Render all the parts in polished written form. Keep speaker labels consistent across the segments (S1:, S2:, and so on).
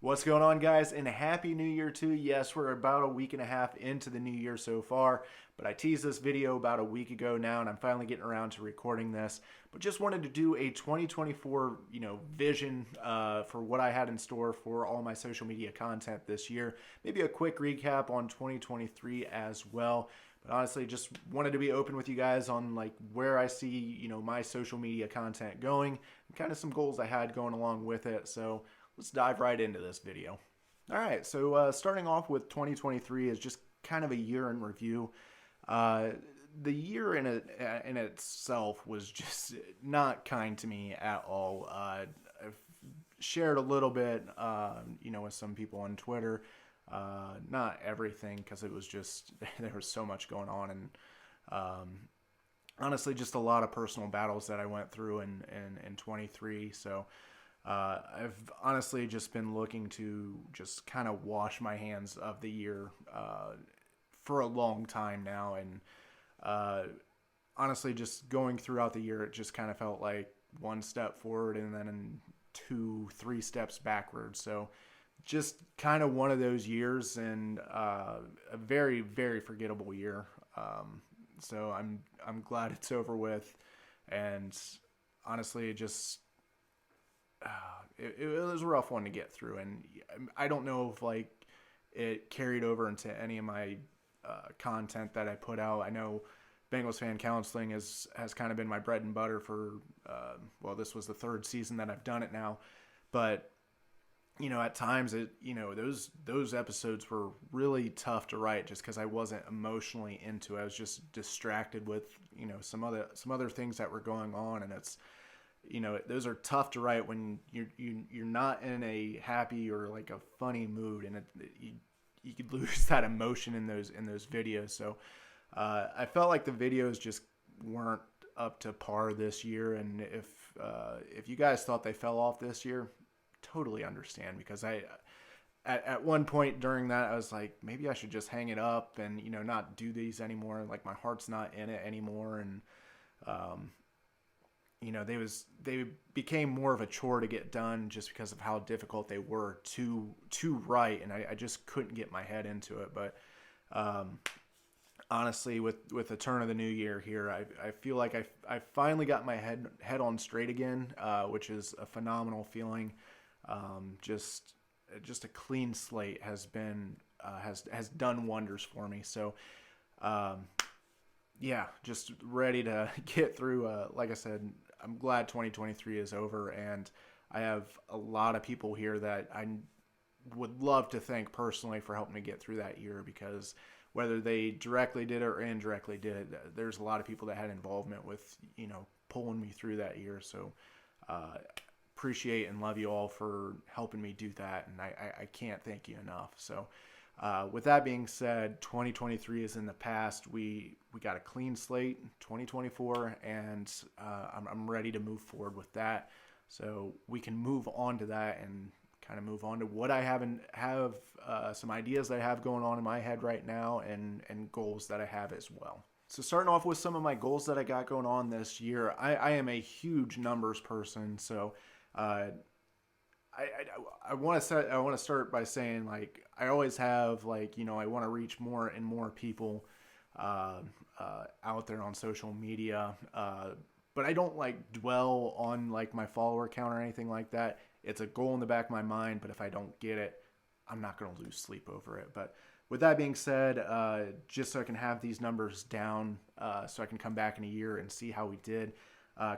S1: What's going on, guys? And happy New Year to you. Yes, we're about a week and a half into the new year so far, but I teased this video about a week ago now, and I'm finally getting around to recording this. But just wanted to do a 2024, vision for what I had in store for all my social media content this year. Maybe a quick recap on 2023 as well. But honestly, just wanted to be open with you guys on like where I see, my social media content going, and kind of some goals I had going along with it. So let's dive right into this video. All right, so starting off with 2023 is just kind of a year in review. The year in itself was just not kind to me at all. I've shared a little bit, with some people on Twitter. Not everything, because it was just there was so much going on, and honestly, just a lot of personal battles that I went through in 23. So I've honestly just been looking to just kind of wash my hands of the year for a long time now, and honestly, just going throughout the year, it just kind of felt like one step forward and then 2-3 steps backwards. So just kind of one of those years, and a very, very forgettable year. So I'm glad it's over with, and honestly, it just it was a rough one to get through, and I don't know if like it carried over into any of my content that I put out. I know Bengals fan counseling has kind of been my bread and butter for this was the third season that I've done it now, but at times those episodes were really tough to write just because I wasn't emotionally into it. I was just distracted with some other things that were going on, and it's those are tough to write when you're not in a happy or like a funny mood, and you could lose that emotion in those videos. So I felt like the videos just weren't up to par this year, and if you guys thought they fell off this year, totally understand, because at one point during that I was like, maybe I should just hang it up and not do these anymore. Like, my heart's not in it anymore, and they became more of a chore to get done just because of how difficult they were to write, and I just couldn't get my head into it. But honestly, with the turn of the new year here, I feel like I finally got my head on straight again, which is a phenomenal feeling. Just a clean slate has been has done wonders for me. So just ready to get through. Like I said, I'm glad 2023 is over, and I have a lot of people here that I would love to thank personally for helping me get through that year, because whether they directly did it or indirectly did it, there's a lot of people that had involvement with pulling me through that year. So appreciate and love you all for helping me do that, and I can't thank you enough. So with that being said, 2023 is in the past. We got a clean slate, 2024, and I'm ready to move forward with that. So we can move on to that and kind of move on to what I have some ideas that I have going on in my head right now, and goals that I have as well. So starting off with some of my goals that I got going on this year, I am a huge numbers person. So I want to start by saying, like, I always have, like, I want to reach more and more people out there on social media, but I don't like dwell on like my follower count or anything like that. It's a goal in the back of my mind, but if I don't get it, I'm not going to lose sleep over it. But with that being said, just so I can have these numbers down, so I can come back in a year and see how we did.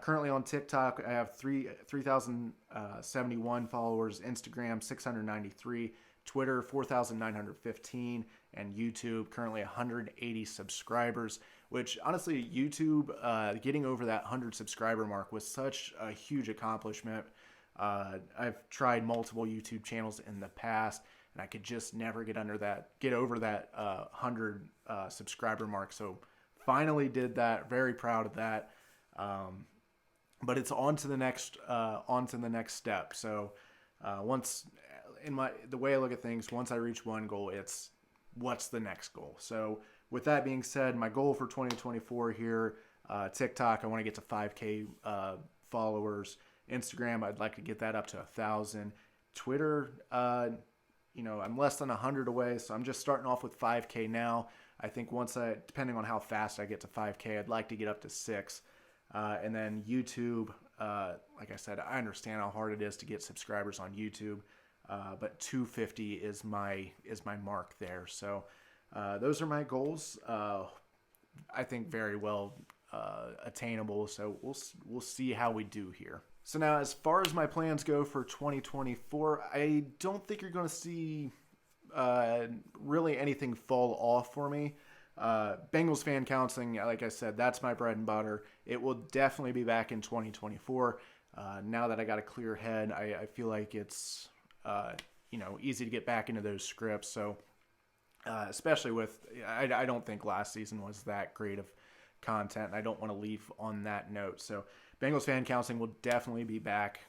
S1: Currently on TikTok, I have 3,071 followers, Instagram 693, Twitter 4,915, and YouTube currently 180 subscribers, which honestly, YouTube getting over that 100 subscriber mark was such a huge accomplishment. I've tried multiple YouTube channels in the past, and I could just never get over that 100 subscriber mark. So finally did that. Very proud of that. But it's on to the next step. So once the way I look at things, once I reach one goal, it's what's the next goal. So with that being said, my goal for 2024 here, TikTok, I want to get to 5K followers. Instagram, I'd like to get that up to 1,000. Twitter, I'm less than 100 away, so I'm just starting off with 5K now. I think depending on how fast I get to 5K, I'd like to get up to 6. And then YouTube, like I said, I understand how hard it is to get subscribers on YouTube, but 250 is my mark there. So those are my goals. I think very well attainable. So we'll see how we do here. So now, as far as my plans go for 2024, I don't think you're going to see really anything fall off for me. Bengals fan counseling, like I said, that's my bread and butter. It will definitely be back in 2024. Now that I got a clear head, I feel like it's easy to get back into those scripts. So especially with, I don't think last season was that great of content, and I don't want to leave on that note. So Bengals fan counseling will definitely be back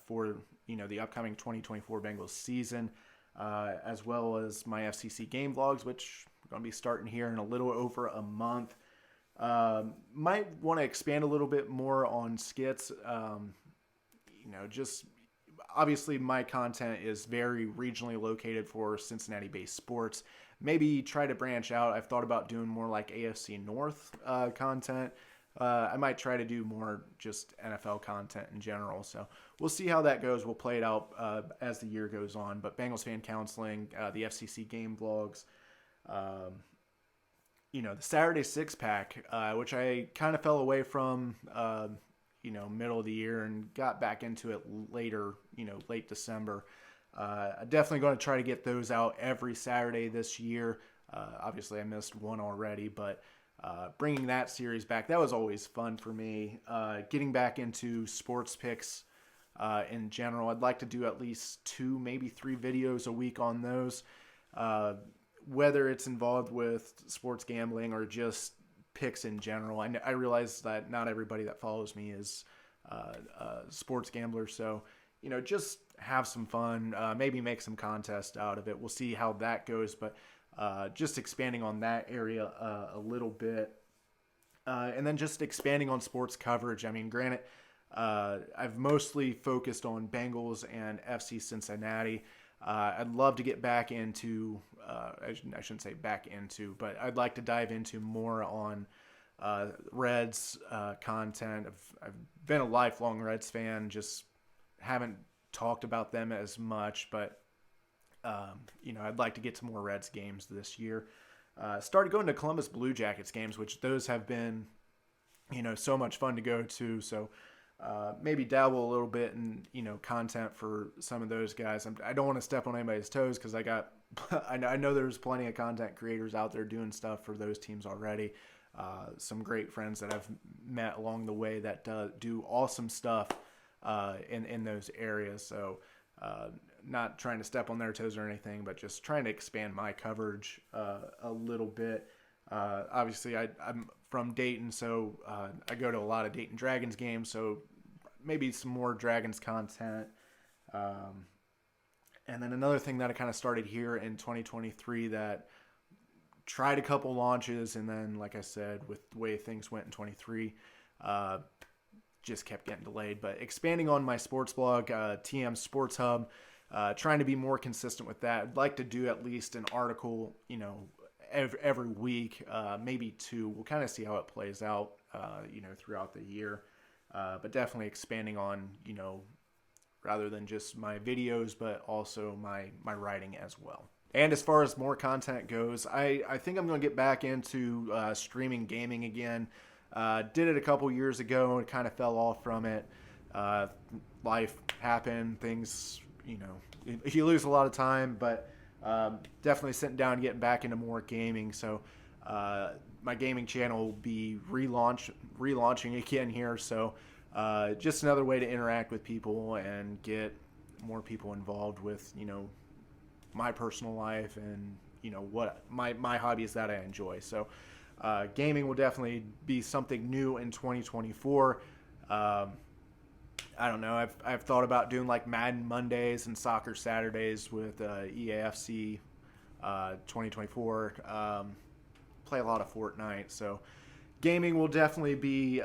S1: for the upcoming 2024 Bengals season, as well as my FCC game vlogs, which are going to be starting here in a little over a month. Might want to expand a little bit more on skits. Just obviously my content is very regionally located for Cincinnati-based sports. Maybe try to branch out. I've thought about doing more like AFC North content. I might try to do more just NFL content in general. So we'll see how that goes. We'll play it out as the year goes on. But Bengals fan counseling, the FCC game vlogs, the Saturday Six Pack, which I kind of fell away from, middle of the year and got back into it later, late December. I'm definitely going to try to get those out every Saturday this year. Obviously, I missed one already, but bringing that series back, that was always fun for me. Getting back into sports picks in general, I'd like to do at least 2, maybe 3 videos a week on those, whether it's involved with sports gambling or just picks in general. I realize that not everybody that follows me is a sports gambler, so just have some fun, maybe make some contest out of it. We'll see how that goes, but just expanding on that area a little bit. And then just expanding on sports coverage. I mean, granted, I've mostly focused on Bengals and FC Cincinnati. I'd love to get back into, I shouldn't say back into, but I'd like to dive into more on Reds content. I've been a lifelong Reds fan, just haven't talked about them as much, but I'd like to get to more Reds games this year. Started going to Columbus Blue Jackets games, which those have been, so much fun to go to. So maybe dabble a little bit in, content for some of those guys. I don't want to step on anybody's toes because I know there's plenty of content creators out there doing stuff for those teams already. Some great friends that I've met along the way that do awesome stuff in those areas. So not trying to step on their toes or anything, but just trying to expand my coverage a little bit. Obviously, I'm from Dayton, so I go to a lot of Dayton Dragons games, so maybe some more Dragons content. And then another thing that I kind of started here in 2023 that tried a couple launches, and then, like I said, with the way things went in 23, just kept getting delayed. But expanding on my sports blog, TM Sports Hub, trying to be more consistent with that. I'd like to do at least an article, every week, maybe 2. We'll kind of see how it plays out, throughout the year. But definitely expanding on, rather than just my videos, but also my writing as well. And as far as more content goes, I think I'm going to get back into streaming gaming again. Did it a couple years ago and kind of fell off from it. Life happened, things, you lose a lot of time, but definitely sitting down and getting back into more gaming. So my gaming channel will be relaunching again here. So just another way to interact with people and get more people involved with, my personal life and, what my hobbies that I enjoy. So gaming will definitely be something new in 2024. I don't know. I've thought about doing like Madden Mondays and Soccer Saturdays with EAFC 2024. Play a lot of Fortnite, so gaming will definitely be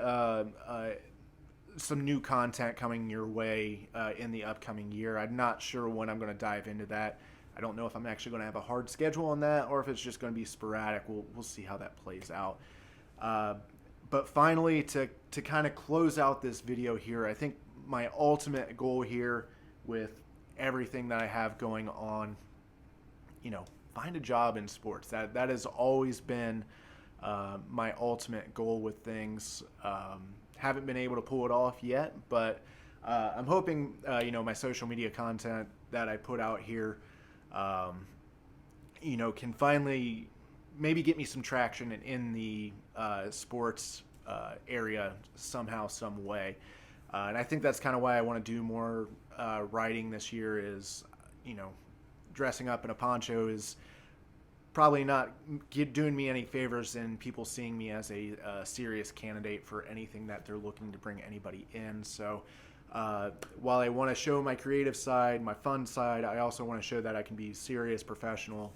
S1: some new content coming your way in the upcoming year. I'm not sure when I'm going to dive into that. I don't know if I'm actually going to have a hard schedule on that or if it's just going to be sporadic. We'll see how that plays out. But finally, to kind of close out this video here, I think my ultimate goal here with everything that I have going on, find a job in sports. That has always been my ultimate goal with things. Haven't been able to pull it off yet, but I'm hoping my social media content that I put out here can finally maybe get me some traction in the sports area somehow, some way. And I think that's kind of why I want to do more writing this year is, dressing up in a poncho is probably not doing me any favors in people seeing me as a serious candidate for anything that they're looking to bring anybody in. So while I want to show my creative side, my fun side, I also want to show that I can be serious professional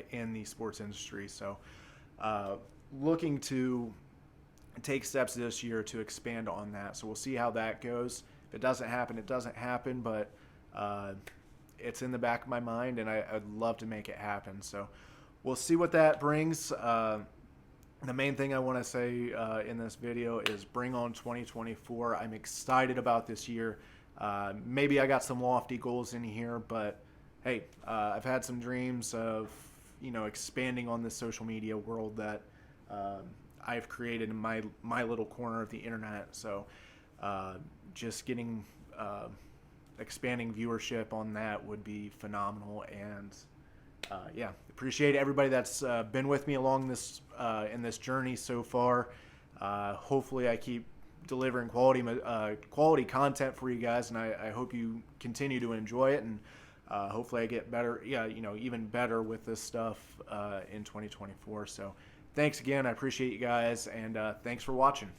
S1: in the sports industry. So looking to take steps this year to expand on that. So we'll see how that goes. If it doesn't happen, it doesn't happen, but it's in the back of my mind, and I'd love to make it happen. So we'll see what that brings. The main thing I want to say in this video is bring on 2024. I'm excited about this year. Maybe I got some lofty goals in here, but hey, I've had some dreams of, expanding on this social media world that I've created in my little corner of the internet. So just getting expanding viewership on that would be phenomenal. And appreciate everybody that's been with me along this in this journey so far. Hopefully I keep delivering quality content for you guys, and I hope you continue to enjoy it, and hopefully I get better, even better with this stuff in 2024. So thanks again. I appreciate you guys, and thanks for watching.